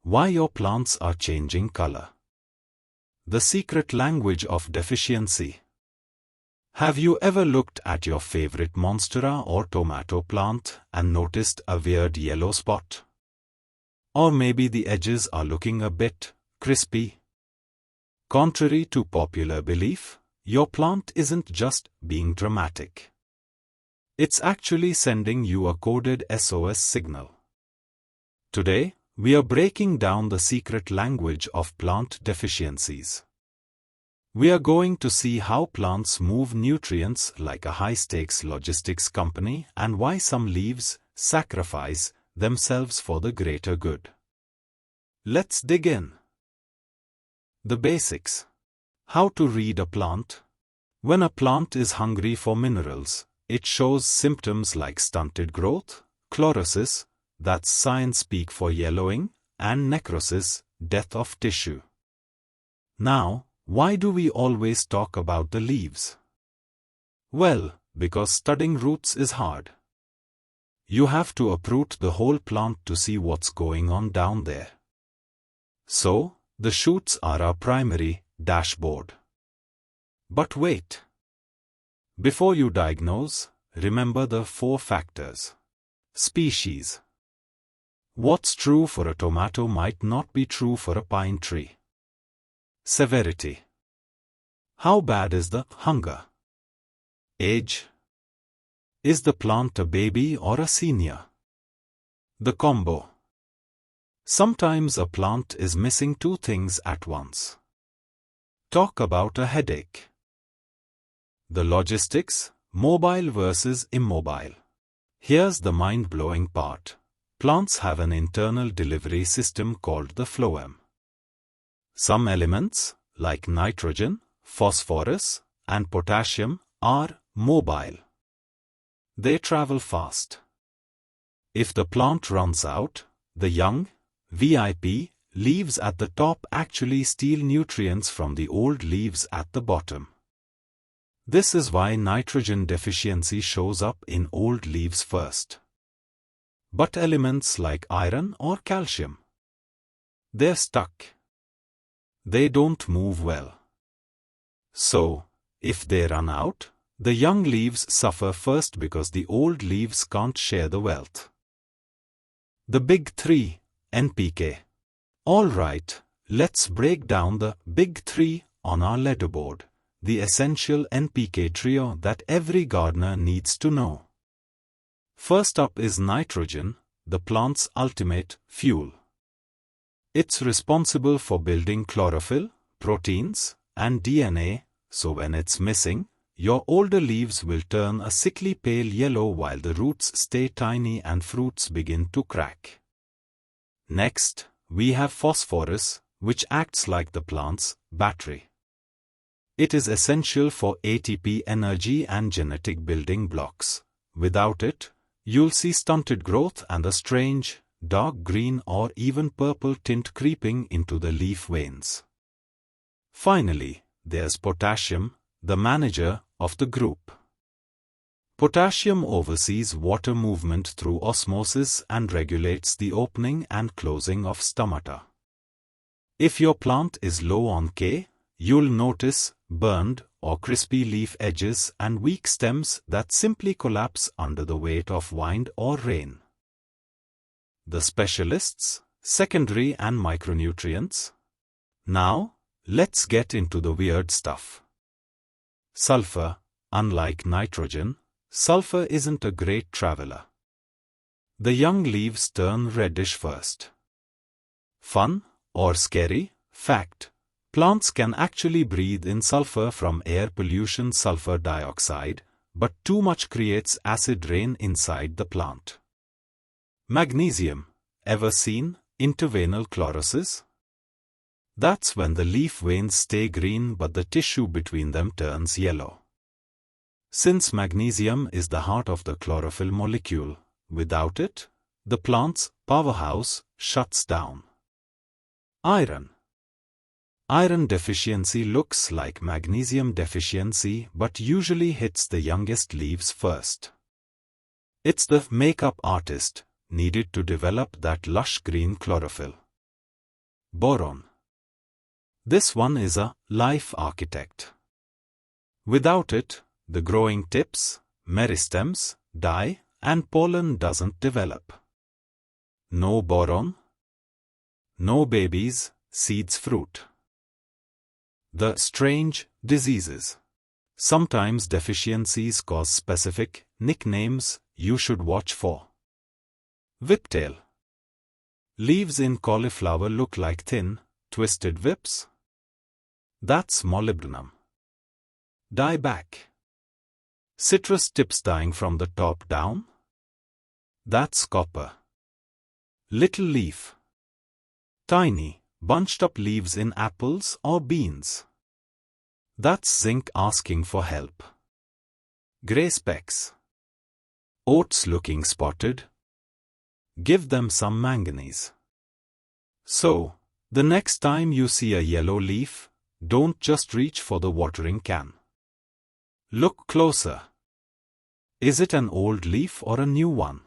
Why your plants are changing color. The secret language of deficiency. Have you ever looked at your favorite monstera or tomato plant and noticed a weird yellow spot? Or maybe the edges are looking a bit crispy. Contrary to popular belief, your plant isn't just being dramatic. It's actually sending you a coded SOS signal. Today, we are breaking down the secret language of plant deficiencies. We are going to see how plants move nutrients like a high-stakes logistics company and why some leaves sacrifice themselves for the greater good. Let's dig in. The basics. How to read a plant. When a plant is hungry for minerals, it shows symptoms like stunted growth, chlorosis, that's science speak for yellowing, and necrosis, death of tissue. Now, why do we always talk about the leaves? Well, because studying roots is hard. You have to uproot the whole plant to see what's going on down there. So, the shoots are our primary dashboard. But wait. Before you diagnose, remember the 4 factors. Species. What's true for a tomato might not be true for a pine tree. Severity. How bad is the hunger? Age. Is the plant a baby or a senior? The combo. Sometimes a plant is missing 2 things at once. Talk about a headache. The logistics, mobile versus immobile. Here's the mind-blowing part. Plants have an internal delivery system called the phloem. Some elements, like nitrogen, phosphorus, and potassium, are mobile. They travel fast. If the plant runs out, the young, VIP, leaves at the top actually steal nutrients from the old leaves at the bottom. This is why nitrogen deficiency shows up in old leaves first. But elements like iron or calcium, they're stuck. They don't move well. So, if they run out, the young leaves suffer first because the old leaves can't share the wealth. The big 3, NPK. Alright, let's break down the big 3 on our leaderboard, the essential NPK trio that every gardener needs to know. First up is nitrogen, the plant's ultimate fuel. It's responsible for building chlorophyll, proteins, and DNA, so when it's missing, your older leaves will turn a sickly pale yellow while the roots stay tiny and fruits begin to crack. Next, we have phosphorus, which acts like the plant's battery. It is essential for ATP energy and genetic building blocks. Without it, you'll see stunted growth and a strange, dark green or even purple tint creeping into the leaf veins. Finally, there's potassium, the manager of the group. Potassium oversees water movement through osmosis and regulates the opening and closing of stomata. If your plant is low on K, you'll notice burned or crispy leaf edges and weak stems that simply collapse under the weight of wind or rain. The specialists, secondary and micronutrients. Now, let's get into the weird stuff. Sulphur. Unlike nitrogen, sulphur isn't a great traveler. The young leaves turn reddish first. Fun or scary fact. Plants can actually breathe in sulphur from air pollution sulphur dioxide, but too much creates acid rain inside the plant. Magnesium. Ever seen interveinal chlorosis? That's when the leaf veins stay green but the tissue between them turns yellow. Since magnesium is the heart of the chlorophyll molecule, without it, the plant's powerhouse shuts down. Iron. Iron deficiency looks like magnesium deficiency but usually hits the youngest leaves first. It's the makeup artist needed to develop that lush green chlorophyll. Boron. This one is a life architect. Without it, the growing tips, meristems, die, and pollen doesn't develop. No boron, no babies, seeds, fruit. The strange diseases. Sometimes deficiencies cause specific nicknames you should watch for. Whiptail. Leaves in cauliflower look like thin, twisted whips. That's molybdenum. Dieback. Citrus tips dying from the top down. That's copper. Little leaf. Tiny, bunched up leaves in apples or beans. That's zinc asking for help. Gray specks. Oats looking spotted. Give them some manganese. So, the next time you see a yellow leaf, don't just reach for the watering can. Look closer. Is it an old leaf or a new one?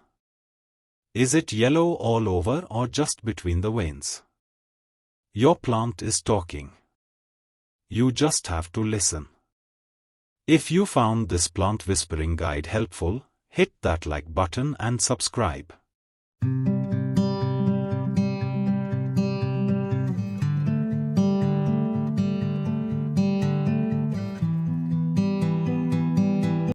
Is it yellow all over or just between the veins? Your plant is talking. You just have to listen. If you found this plant whispering guide helpful, hit that like button and subscribe.